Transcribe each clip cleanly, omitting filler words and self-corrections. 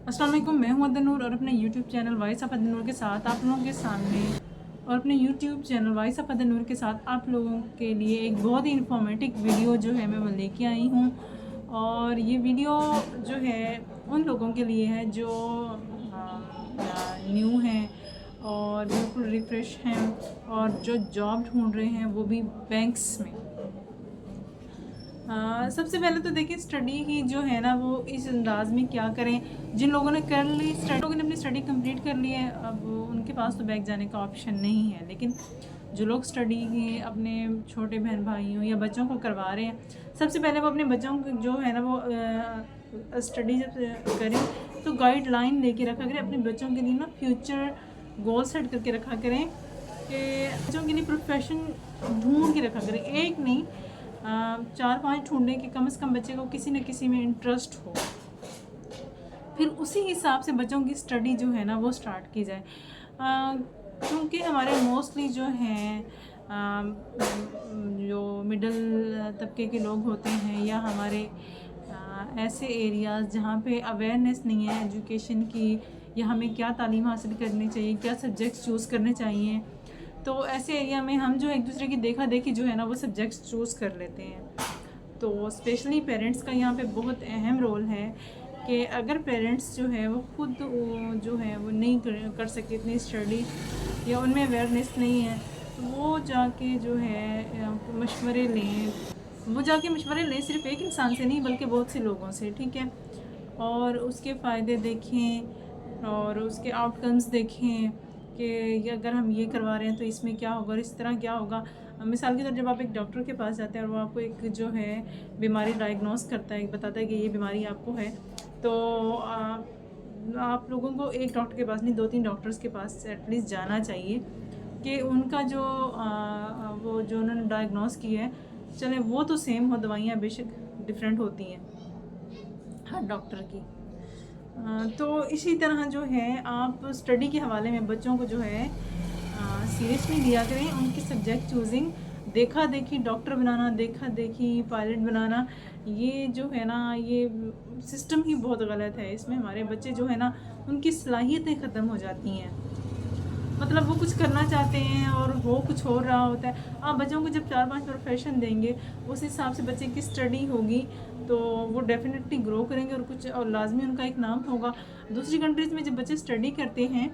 अस्सलाम वालेकुम, मैं हूं अदनूर और अपने यूट्यूब चैनल वॉइस ऑफ अदनूर के साथ आप लोगों के सामने आप लोगों के लिए एक बहुत ही इन्फॉर्मेटिव वीडियो जो है मैं वो लेके आई हूं। और ये वीडियो जो है उन लोगों के लिए है जो न्यू हैं और बिल्कुल रिफ़्रेश हैं और जो जॉब ढूंढ रहे हैं वो भी बैंक्स में। सबसे पहले तो देखिए स्टडी ही जो है ना वो इस अंदाज में क्या करें। जिन लोगों ने कर ली लोगों ने अपनी स्टडी कंप्लीट कर ली है, अब उनके पास तो बैक जाने का ऑप्शन नहीं है। लेकिन जो लोग स्टडी अपने छोटे बहन भाइयों या बच्चों को करवा रहे हैं, सबसे पहले वो अपने बच्चों को जो है ना वो स्टडी जब करें तो गाइडलाइन लेके रखा करें अपने बच्चों के लिए ना, फ्यूचर गोल सेट करके रखा करें कि बच्चों के लिए प्रोफेशन ढूंढ के रखा करें। एक नहीं, 4-5 ढूंढें कि कम से कम बच्चे को किसी न किसी में इंटरेस्ट हो, फिर उसी हिसाब से बच्चों की स्टडी जो है ना वो स्टार्ट की जाए। क्योंकि हमारे मोस्टली जो हैं जो मिडिल तबके के लोग होते हैं या हमारे ऐसे एरियाज़ जहाँ पे अवेयरनेस नहीं है एजुकेशन की, या हमें क्या तालीम हासिल करनी चाहिए, क्या सब्जेक्ट्स चूज़ करने चाहिए, तो ऐसे एरिया में हम जो एक दूसरे की देखा देखी जो है ना वो सब्जेक्ट्स चूज़ कर लेते हैं। तो स्पेशली पेरेंट्स का यहाँ पे बहुत अहम रोल है कि अगर पेरेंट्स जो है वो खुद जो है वो नहीं कर सके इतनी स्टडी या उनमें अवेयरनेस नहीं है, तो वो जाके जो है मशवरे लें। सिर्फ एक इंसान से नहीं बल्कि बहुत से लोगों से, ठीक है। और उसके फ़ायदे देखें और उसके आउटकम्स देखें कि अगर हम ये करवा रहे हैं तो इसमें क्या होगा और इस तरह क्या होगा। मिसाल के तौर जब आप एक डॉक्टर के पास जाते हैं और वो आपको एक जो है बीमारी डायग्नोस करता है, बताता है कि ये बीमारी आपको है, तो आप लोगों को एक डॉक्टर के पास नहीं 2-3 डॉक्टर्स के पास एटलीस्ट जाना चाहिए कि उनका जो वो जो उन्होंने डायग्नोस किया है, चले वो तो सेम हो, दवाइयाँ बेशक डिफरेंट होती हैं हर डॉक्टर की। तो इसी तरह जो है आप स्टडी के हवाले में बच्चों को जो है सीरियसली लिया करें। उनकी सब्जेक्ट चूजिंग देखा देखी डॉक्टर बनाना, देखा देखी पायलट बनाना, ये जो है ना ये सिस्टम ही बहुत गलत है। इसमें हमारे बच्चे जो है ना उनकी सलाहियतें ख़त्म हो जाती हैं। मतलब वो कुछ करना चाहते हैं और वो कुछ हो रहा होता है। आप बच्चों को जब 4-5 प्रोफेशन देंगे उस हिसाब से बच्चे की स्टडी होगी तो वो डेफिनेटली ग्रो करेंगे और कुछ और लाजमी उनका एक नाम होगा। दूसरी कंट्रीज़ में जब बच्चे स्टडी करते हैं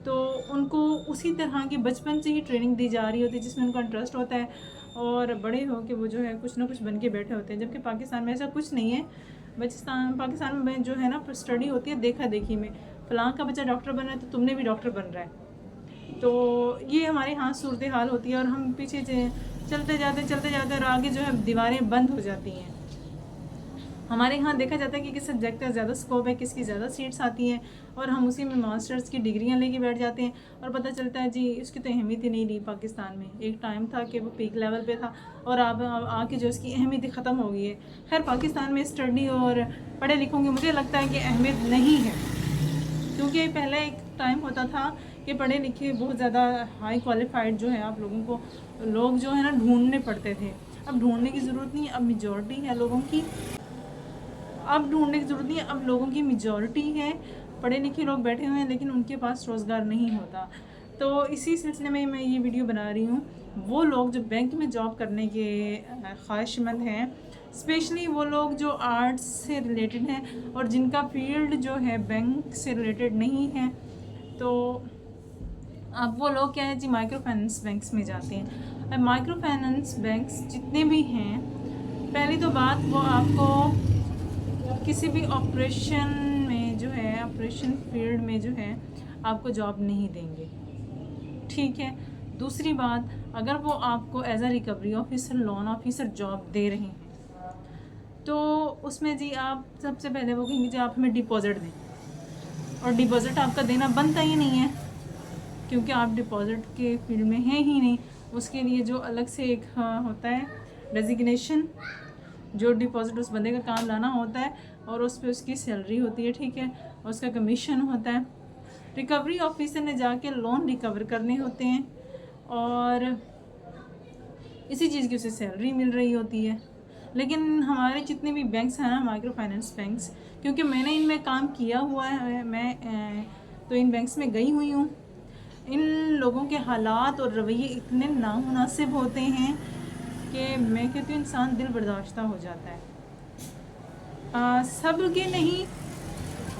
तो उनको उसी तरह की बचपन से ही ट्रेनिंग दी जा रही होती है जिसमें उनका इंटरेस्ट होता है और बड़े हो के वो जो है कुछ ना कुछ बन के बैठे होते हैं। जबकि पाकिस्तान में ऐसा कुछ नहीं है। पाकिस्तान में जो है ना स्टडी होती है देखा देखी में, फ़लाँ का बच्चा डॉक्टर बना है तो तुमने भी डॉक्टर बन रहा है। तो ये हमारे यहाँ सूरत हाल होती है और हम पीछे चलते जाते और आगे जो है दीवारें बंद हो जाती हैं। हमारे यहाँ देखा जाता है कि किस सब्जेक्ट का ज़्यादा स्कोप है, किसकी ज़्यादा सीट्स आती हैं, और हम उसी में मास्टर्स की डिग्रियाँ लेके बैठ जाते हैं और पता चलता है जी इसकी तो अहमियत ही नहीं रही। पाकिस्तान में एक टाइम था कि वो पीक लेवल पे था और अब आके जो इसकी अहमियत ही ख़त्म हो गई है। खैर पाकिस्तान में स्टडी और पढ़े लिखों की मुझे लगता है कि अहमियत नहीं है, क्योंकि पहले एक टाइम होता था कि पढ़े लिखे बहुत ज़्यादा हाई क्वालिफाइड जो है आप लोगों को लोग जो है ना ढूंढने पड़ते थे। अब ढूंढने की ज़रूरत नहीं, अब मेजॉरिटी है लोगों की। अब ढूंढने की ज़रूरत नहीं है, अब लोगों की मेजॉरिटी है, पढ़े लिखे लोग बैठे हुए हैं लेकिन उनके पास रोज़गार नहीं होता। तो इसी सिलसिले में मैं ये वीडियो बना रही हूँ। वो लोग जो बैंक में जॉब करने के ख्वाहिशमंद हैं, स्पेशली वो लोग जो आर्ट्स से रिलेटेड हैं और जिनका फील्ड जो है बैंक से रिलेटेड नहीं है, तो अब वो लोग क्या है जी माइक्रो फाइनेंस बैंक्स में जाते हैं। अब माइक्रो फाइनेंस बैंक्स जितने भी हैं, पहली तो बात वो आपको किसी भी ऑपरेशन में जो है ऑपरेशन फील्ड में जो है आपको जॉब नहीं देंगे, ठीक है। दूसरी बात, अगर वो आपको as a recovery officer, loan officer job दे रहे हैं तो उसमें जी आप सबसे पहले वो कहेंगे जी आप हमें डिपॉज़िट दें, और डिपॉज़िट आपका देना बनता ही नहीं है क्योंकि आप डिपॉज़िट के फील्ड में हैं ही नहीं। उसके लिए जो अलग से एक होता है डेजिग्नेशन, जो डिपॉज़िट उस बंदे का काम लाना होता है और उस पर उसकी सैलरी होती है, ठीक है, और उसका कमीशन होता है। रिकवरी ऑफिसर ने जाके लोन रिकवर करने होते हैं और इसी चीज़ की उसे सैलरी मिल रही होती है। लेकिन हमारे जितने भी बैंक्स हैं ना, माइक्रो फाइनेंस बैंक्स क्योंकि मैंने इनमें काम किया हुआ है। मैं तो इन बैंक्स में गई हुई हूँ। इन लोगों के हालात और रवैये इतने नामुनासिब होते हैं कि मैं कहती हूँ इंसान दिल बर्दाश्त हो जाता है। सब के नहीं,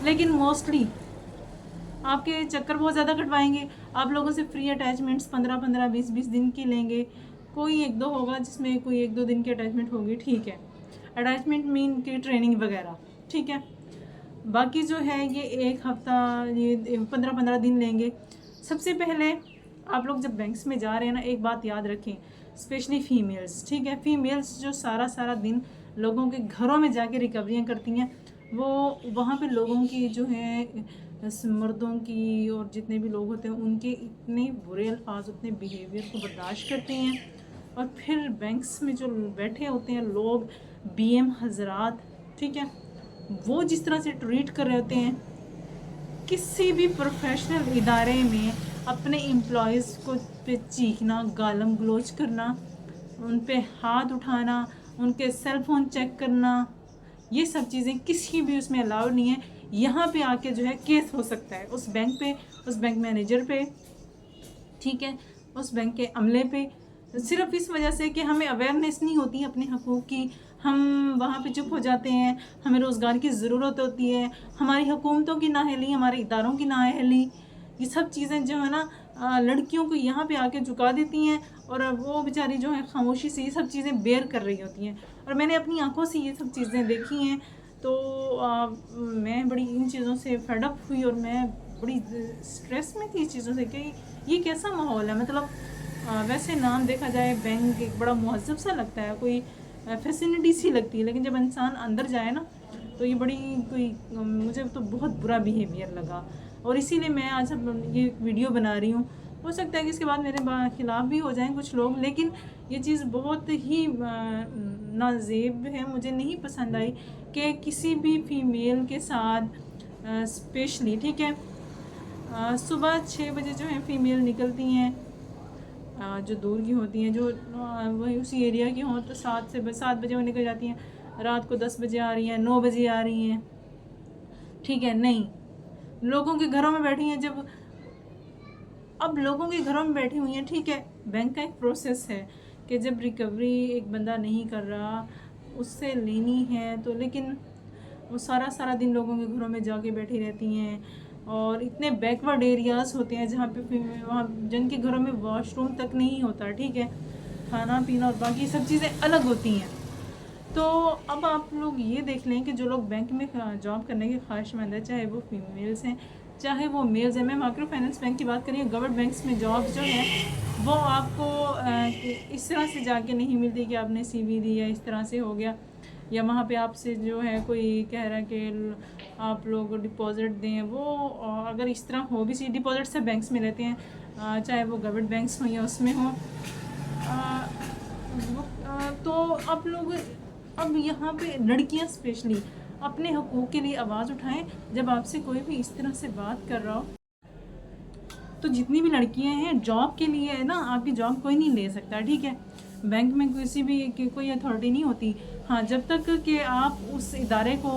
लेकिन मोस्टली आपके चक्कर बहुत ज़्यादा कटवाएंगे। आप लोगों से फ्री अटैचमेंट्स 15-15, 20-20 दिन की लेंगे। कोई एक दो होगा जिसमें कोई 1-2 दिन की अटैचमेंट होगी, ठीक है, अटैचमेंट मीन की ट्रेनिंग वगैरह, ठीक है। बाकी जो है ये 1 हफ़्ता, ये 15-15 दिन लेंगे। सबसे पहले आप लोग जब बैंक्स में जा रहे हैं ना, एक बात याद रखें, स्पेशली फ़ीमेल्स, ठीक है, फ़ीमेल्स जो सारा सारा दिन लोगों के घरों में जाके रिकवरियाँ करती हैं, वो वहाँ पे लोगों की जो है मर्दों की और जितने भी लोग होते हैं उनके इतने बुरे अल्फाज, उतने बिहेवियर को बर्दाश्त करती हैं। और फिर बैंक्स में जो बैठे होते हैं लोग, बीएम हजरात, ठीक है, वो जिस तरह से ट्रीट कर रहे होते हैं, किसी भी प्रोफेशनल इदारे में अपने एम्प्लॉयज़ को पे चीखना, गालम गलोच करना, उन पे हाथ उठाना, उनके सेल फ़ोन चेक करना, ये सब चीज़ें किसी भी उसमें अलाउड नहीं है। यहाँ पे आके जो है केस हो सकता है उस बैंक पे, उस बैंक मैनेजर पे, ठीक है, उस बैंक के अमले पे, सिर्फ इस वजह से कि हमें अवेयरनेस नहीं होती है अपने हकूक़ की। हम वहाँ पे चुप हो जाते हैं, हमें रोज़गार की ज़रूरत होती है, हमारी हुकूमतों की नाअहली, हमारे इदारों की नाअहली, ये सब चीज़ें जो है ना लड़कियों को यहाँ पे आके झुका देती हैं और वो बेचारी जो है खामोशी से ये सब चीज़ें बेयर कर रही होती हैं। और मैंने अपनी आंखों से ये सब चीज़ें देखी हैं, तो मैं बड़ी इन चीज़ों से फेडअप हुई और मैं बड़ी स्ट्रेस में थी इस चीज़ों से कि ये कैसा माहौल है। मतलब वैसे नाम देखा जाए बैंक एक बड़ा मुहज़्ज़ब सा लगता है, कोई फैसिलिटी सी लगती है, लेकिन जब इंसान अंदर जाए ना तो ये बड़ी कोई मुझे तो बहुत बुरा बिहेवियर लगा। और इसीलिए मैं आज ये वीडियो बना रही हूँ। हो सकता है कि इसके बाद मेरे ख़िलाफ़ भी हो जाएं कुछ लोग, लेकिन ये चीज़ बहुत ही नाज़ेब है, मुझे नहीं पसंद आई कि किसी भी फीमेल के साथ स्पेशली, ठीक है, सुबह 6 बजे जो है फ़ीमेल निकलती हैं, जो दूर की होती हैं, जो वही उसी एरिया की हों, तो 7 बजे वो निकल जाती हैं, रात को 10 बजे आ रही हैं, 9 बजे आ रही हैं, ठीक है। नहीं, लोगों के घरों में बैठी हैं। जब अब लोगों के घरों में बैठी हुई हैं, ठीक है, बैंक का एक प्रोसेस है कि जब रिकवरी एक बंदा नहीं कर रहा उससे लेनी है तो, लेकिन वो सारा सारा दिन लोगों के घरों में जाके बैठी रहती हैं। और इतने बैकवर्ड एरियाज़ होते हैं जहाँ पे वहाँ जिनके घरों में वॉशरूम तक नहीं होता, ठीक है, खाना पीना और बाकी सब चीज़ें अलग होती हैं। तो अब आप लोग ये देख लें कि जो लोग बैंक में जॉब करने के ख्वाहिशमंद है, चाहे वो फीमेल्स हैं चाहे वो मेल्स हैं, मैं माइक्रो फाइनेंस बैंक की बात करिए, गवर्नमेंट बैंक्स में जॉब जो है वो आपको इस तरह से जाके नहीं मिलती कि आपने CV दी या इस तरह से हो गया, या वहाँ पे आपसे जो है कोई कह रहा है कि आप लोग डिपॉज़िट दें। वो अगर इस तरह हो भी, सी डिपॉज़िट से बैंक्स में लेते हैं, चाहे वो गवर्नमेंट बैंक्स हों या उसमें हों। तो आप लोग अब यहाँ पे लड़कियाँ स्पेशली अपने हकूक़ के लिए आवाज़ उठाएं। जब आपसे कोई भी इस तरह से बात कर रहा हो, तो जितनी भी लड़कियां हैं जॉब के लिए है ना, आपकी जॉब कोई नहीं ले सकता, ठीक है। बैंक में किसी भी कोई अथॉरिटी नहीं होती। हाँ, जब तक कि आप उस इदारे को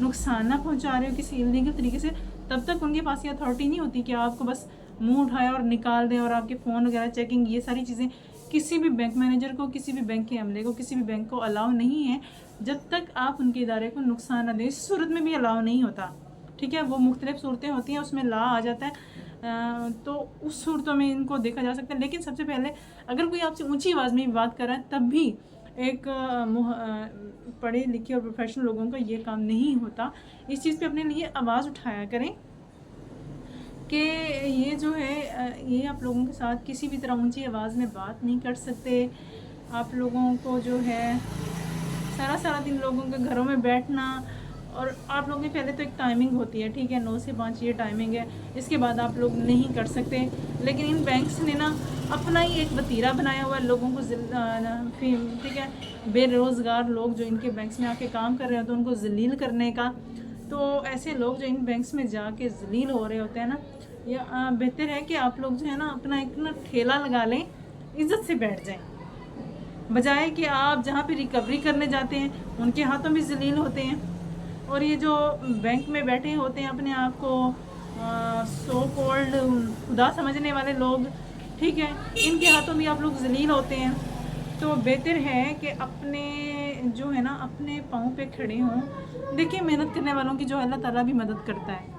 नुकसान ना पहुंचा रहे हो किसी इलीगल तरीके से, तब तक उनके पास ये अथॉरिटी नहीं होती कि आपको बस मुंह उठाए और निकाल दें और आपके फ़ोन वगैरह चेकिंग, ये सारी चीज़ें किसी भी बैंक मैनेजर को, किसी भी बैंक के अमले को, किसी भी बैंक को अलाउ नहीं है जब तक आप उनके इदारे को नुकसान न दें। इस सूरत में भी अलाउ नहीं होता, ठीक है। वो मुख्तलिफ सूरतें होती हैं, उसमें ला आ जाता है, तो उस सूरतों में इनको देखा जा सकता है। लेकिन सबसे पहले अगर कोई आपसे ऊंची आवाज़ में बात कर रहा है, तब भी एक पढ़े लिखे और प्रोफेशनल लोगों का ये काम नहीं होता। इस चीज़ पे अपने लिए आवाज़ उठाया करें कि ये जो है ये आप लोगों के साथ किसी भी तरह ऊंची आवाज़ में बात नहीं कर सकते। आप लोगों को जो है सारा सारा दिन लोगों के घरों में बैठना, और आप लोगों की पहले तो एक टाइमिंग होती है, ठीक है, 9 से 5 ये टाइमिंग है, इसके बाद आप लोग नहीं कर सकते। लेकिन इन बैंक्स ने ना अपना ही एक वतीरा बनाया हुआ है लोगों को, ठीक है, बेरोज़गार लोग जो इनके बैंक्स में आके काम कर रहे होते हैं उनको जलील करने का। तो ऐसे लोग जो इन बैंक्स में जाके जलील हो रहे होते हैं ना, या बेहतर है कि आप लोग जो है ना अपना एक ना ठेला लगा लें, इज़्ज़त से बैठ जाएं, बजाय कि आप जहाँ पे रिकवरी करने जाते हैं उनके हाथों भी जलील होते हैं। और ये जो बैंक में बैठे होते हैं अपने आप को सो कॉल्ड खुदा समझने वाले लोग, ठीक है, इनके हाथों भी आप लोग जलील होते हैं। तो बेहतर है कि अपने जो है ना अपने पाँव पे खड़े हों। देखिए, मेहनत करने वालों की जो अल्लाह ताला भी मदद करता है।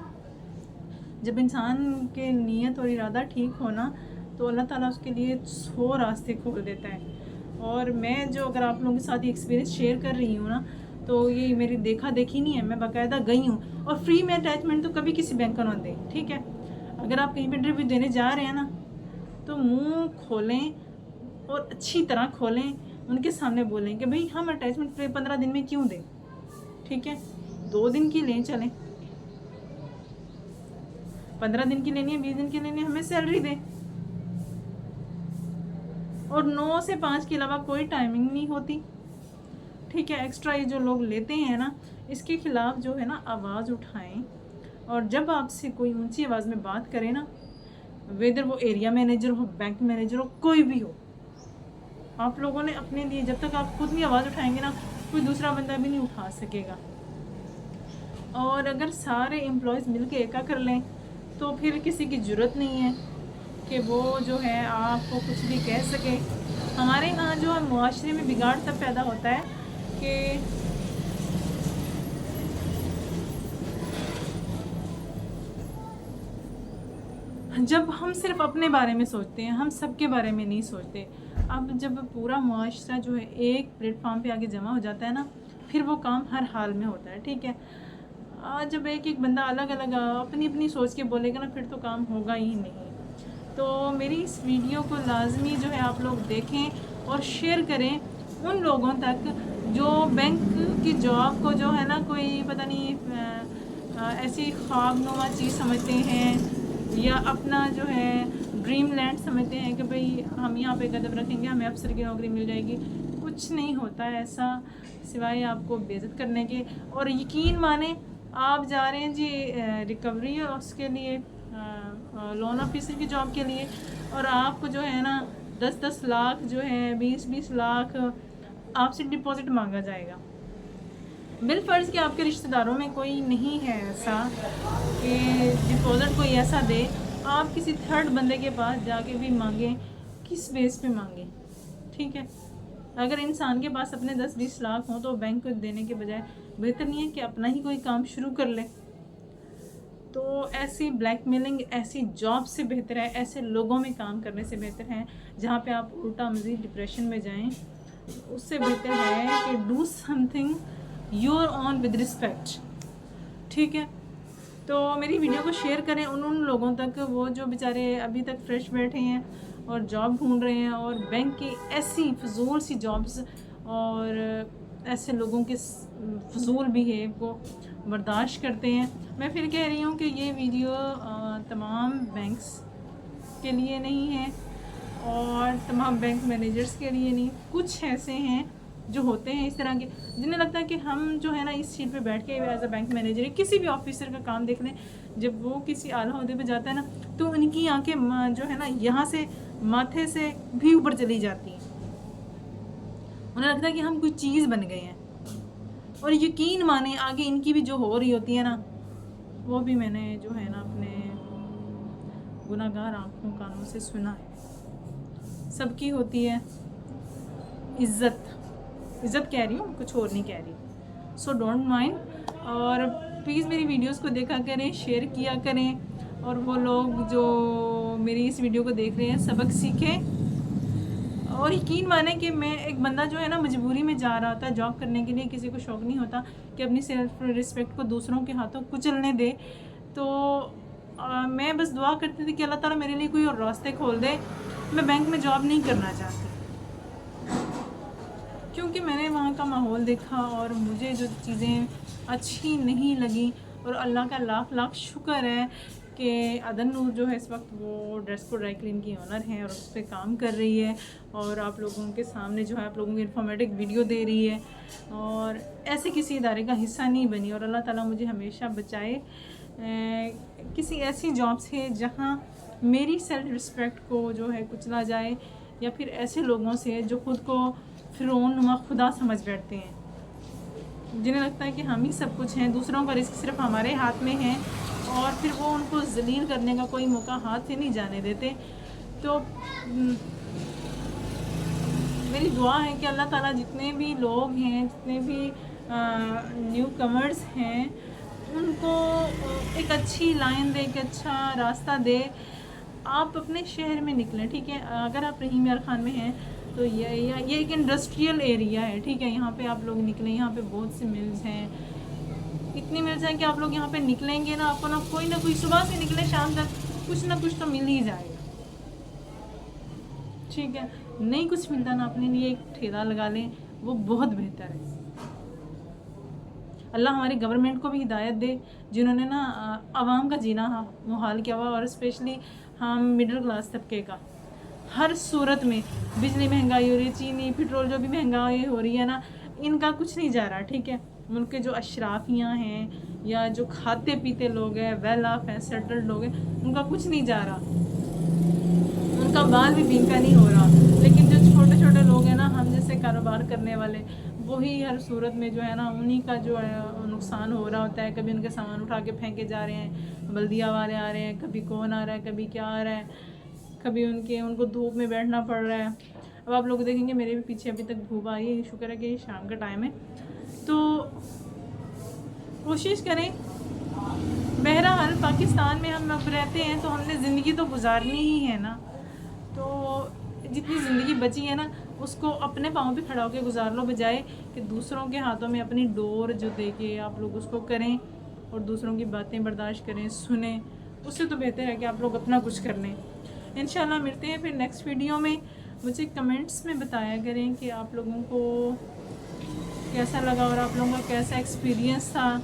जब इंसान के नीयत और इरादा ठीक हो ना, तो अल्लाह ताला उसके लिए 100 रास्ते खोल देता है। और मैं जो अगर आप लोगों के साथ ये एक्सपीरियंस शेयर कर रही हूँ ना, तो ये मेरी देखा देखी नहीं है, मैं बाकायदा गई हूँ। और फ्री में अटैचमेंट तो कभी किसी बैंक को ना दें, ठीक है। अगर आप कहीं पर इंटरव्यू देने जा रहे हैं ना, तो मुंह खोलें और अच्छी तरह खोलें, उनके सामने बोलें कि भाई हम अटैचमेंट 15 दिन में क्यों दें, ठीक है। 2 दिन की लें, चलें, 15 दिन की लेनी है, 20 दिन की लेनी है, हमें सैलरी दें। और 9 से 5 के अलावा कोई टाइमिंग नहीं होती, ठीक है। एक्स्ट्रा ये जो लोग लेते हैं ना, इसके खिलाफ जो है ना आवाज़ उठाएं। और जब आपसे कोई ऊंची आवाज़ में बात करे ना, वेदर वो एरिया मैनेजर हो, बैंक मैनेजर हो, कोई भी हो, आप लोगों ने अपने लिए जब तक आप खुद नहीं आवाज़ उठाएंगे ना, कोई दूसरा बंदा भी नहीं उठा सकेगा। और अगर सारे एम्प्लॉयज़ मिल के एका कर लें, तो फिर किसी की ज़रूरत नहीं है कि वो जो है आपको कुछ भी कह सके। हमारे यहाँ जो है मुआशरे में बिगाड़ तब पैदा होता है कि जब हम सिर्फ अपने बारे में सोचते हैं, हम सबके बारे में नहीं सोचते। अब जब पूरा मुआशरा जो है एक प्लेटफॉर्म पे आके जमा हो जाता है ना, फिर वो काम हर हाल में होता है, ठीक है। जब एक एक बंदा अलग अलग अपनी अपनी सोच के बोलेगा ना, फिर तो काम होगा ही नहीं। तो मेरी इस वीडियो को लाजमी जो है आप लोग देखें और शेयर करें उन लोगों तक जो बैंक की जॉब को जो है ना कोई पता नहीं ऐसी ख्वाबनुमा चीज़ समझते हैं, या अपना जो है ड्रीम लैंड समझते हैं कि भाई हम यहाँ पे कदम रखेंगे हमें अफसर की नौकरी मिल जाएगी। कुछ नहीं होता है ऐसा, सिवाय आपको बेइज्जत करने के। और यकीन माने, आप जा रहे हैं जी रिकवरी उसके लिए, लोन ऑफिसर की जॉब के लिए, और आपको जो है ना 10-10 लाख जो है 20-20 लाख आपसे डिपॉजिट मांगा जाएगा। बिल फर्ज कि आपके रिश्तेदारों में कोई नहीं है ऐसा कि डिपॉजिट कोई ऐसा दे, आप किसी थर्ड बंदे के पास जाके भी मांगें, किस बेस पे मांगें, ठीक है। अगर इंसान के पास अपने 10-20 लाख हों तो बैंक को देने के बजाय बेहतर नहीं है कि अपना ही कोई काम शुरू कर ले। तो ऐसी ब्लैकमेलिंग, ऐसी जॉब से बेहतर है, ऐसे लोगों में काम करने से बेहतर है जहाँ पे आप उल्टा मज़ीद डिप्रेशन में जाएं। उससे बेहतर है कि do something your on with respect, ठीक है। तो मेरी वीडियो को शेयर करें उन लोगों तक, वो जो बेचारे अभी तक फ्रेश बैठे हैं और जॉब ढूंढ रहे हैं, और बैंक की ऐसी फजूल सी जॉब्स और ऐसे लोगों के फजूल बिहेव को बर्दाश्त करते हैं। मैं फिर कह रही हूँ कि ये वीडियो तमाम बैंक्स के लिए नहीं है और तमाम बैंक मैनेजर्स के लिए नहीं। कुछ ऐसे हैं जो होते हैं इस तरह के, जिन्हें लगता है कि हम जो है ना इस सीट पे बैठ के एज अ बैंक मैनेजर किसी भी ऑफिसर का काम देख लें, जब वो किसी आला ओहदे पे जाता है ना, तो उनकी आंखें जो है ना यहाँ से माथे से भी ऊपर चली जाती हैं। उन्हें लगता है कि हम कोई चीज़ बन गए हैं। और यकीन माने, आगे इनकी भी जो हो रही होती है ना, वो भी मैंने जो है ना अपने गुनाहगार आंखों कानों से सुना है। सबकी होती है इज़्ज़त कह रही हूँ, कुछ और नहीं कह रही। सो डोंट माइंड, और प्लीज़ मेरी वीडियोस को देखा करें, शेयर किया करें, और वो लोग जो मेरी इस वीडियो को देख रहे हैं सबक सीखें। और यकीन माने कि मैं एक बंदा जो है ना मजबूरी में जा रहा था जॉब करने के लिए, किसी को शौक़ नहीं होता कि अपनी सेल्फ रिस्पेक्ट को दूसरों के हाथों कुचलने दे। तो मैं बस दुआ करती थी कि अल्लाह ताला मेरे लिए कोई और रास्ते खोल दे। मैं बैंक में जॉब नहीं करना चाहती, क्योंकि मैंने वहाँ का माहौल देखा और मुझे जो चीज़ें अच्छी नहीं लगी। और अल्लाह का लाख लाख शुक्र है कि अदन नूर जो है इस वक्त वो ड्रेस को ड्राई क्लीन की ऑनर है और उस पर काम कर रही है, और आप लोगों के सामने जो है आप लोगों को इन्फॉर्मेटिव वीडियो दे रही है, और ऐसे किसी इदारे का हिस्सा नहीं बनी। और अल्लाह ताला मुझे हमेशा बचाए किसी ऐसी जॉब से जहाँ मेरी सेल्फ रिस्पेक्ट को जो है कुचला जाए, या फिर ऐसे लोगों से जो ख़ुद को फ़िरौन नुमा खुदा समझ बैठते हैं। जिन्हें लगता है कि हम ही सब कुछ हैं, दूसरों का रिस्क सिर्फ हमारे हाथ में है, और फिर वो उनको जलील करने का कोई मौका हाथ से नहीं जाने देते। तो मेरी दुआ है कि अल्लाह ताला जितने भी लोग हैं, जितने भी न्यू कमर्स हैं, उनको एक अच्छी लाइन दे, एक अच्छा रास्ता दे। आप अपने शहर में निकलें, ठीक है। अगर आप रहीम यार खान में हैं तो ये एक इंडस्ट्रियल एरिया है, ठीक है। यहाँ पे आप लोग निकलें, यहाँ पे बहुत सी मिल्स हैं, इतनी मिल्स हैं कि आप लोग यहाँ पे निकलेंगे ना, आपको ना कोई सुबह से निकले शाम तक कुछ ना कुछ तो मिल ही जाएगा, ठीक है। नहीं कुछ मिलता ना, अपने लिए एक ठेला लगा लें, वो बहुत बेहतर है। अल्लाह हमारी गवर्नमेंट को भी हिदायत दे, जिन्होंने ना आवाम का जीना मुहाल किया हुआ, और स्पेशली हम मिडिल क्लास तबके का। हर सूरत में बिजली महंगाई हो रही है, चीनी पेट्रोल जो भी महंगाई हो रही है ना, इनका कुछ नहीं जा रहा, ठीक है। उनके जो अशराफियाँ हैं या जो खाते पीते लोग हैं, वेल ऑफ हैं, सेटल्ड लोग हैं, उनका कुछ नहीं जा रहा, उनका बाल भी बिनका नहीं हो रहा। लेकिन जो छोटे छोटे लोग हैं ना, हम जैसे कारोबार करने वाले, वही हर सूरत में जो है ना, उन्हीं का जो है नुकसान हो रहा होता है। कभी उनके सामान उठा के फेंके जा रहे हैं, बल्दिया वाले आ रहे हैं, कभी कौन आ रहा है, कभी क्या आ रहा है, कभी उनको धूप में बैठना पड़ रहा है। अब आप लोग देखेंगे मेरे भी पीछे अभी तक धूप आ रही है, शुक्र है कि शाम का टाइम है। तो कोशिश करें, बहरहाल पाकिस्तान में हम अब रहते हैं तो हमने ज़िंदगी तो गुजारनी ही है ना, तो जितनी ज़िंदगी बची है ना, उसको अपने पाँव पे खड़ा होकर गुजार लो, बजाय कि दूसरों के हाथों में अपनी डोर जो दे के आप लोग उसको करें और दूसरों की बातें बर्दाश्त करें, सुने। उससे तो बेहतर है कि आप लोग अपना कुछ कर लें। इंशाल्लाह मिलते हैं फिर नेक्स्ट वीडियो में। मुझे कमेंट्स में बताया करें कि आप लोगों को कैसा लगा और आप लोगों का कैसा एक्सपीरियंस था।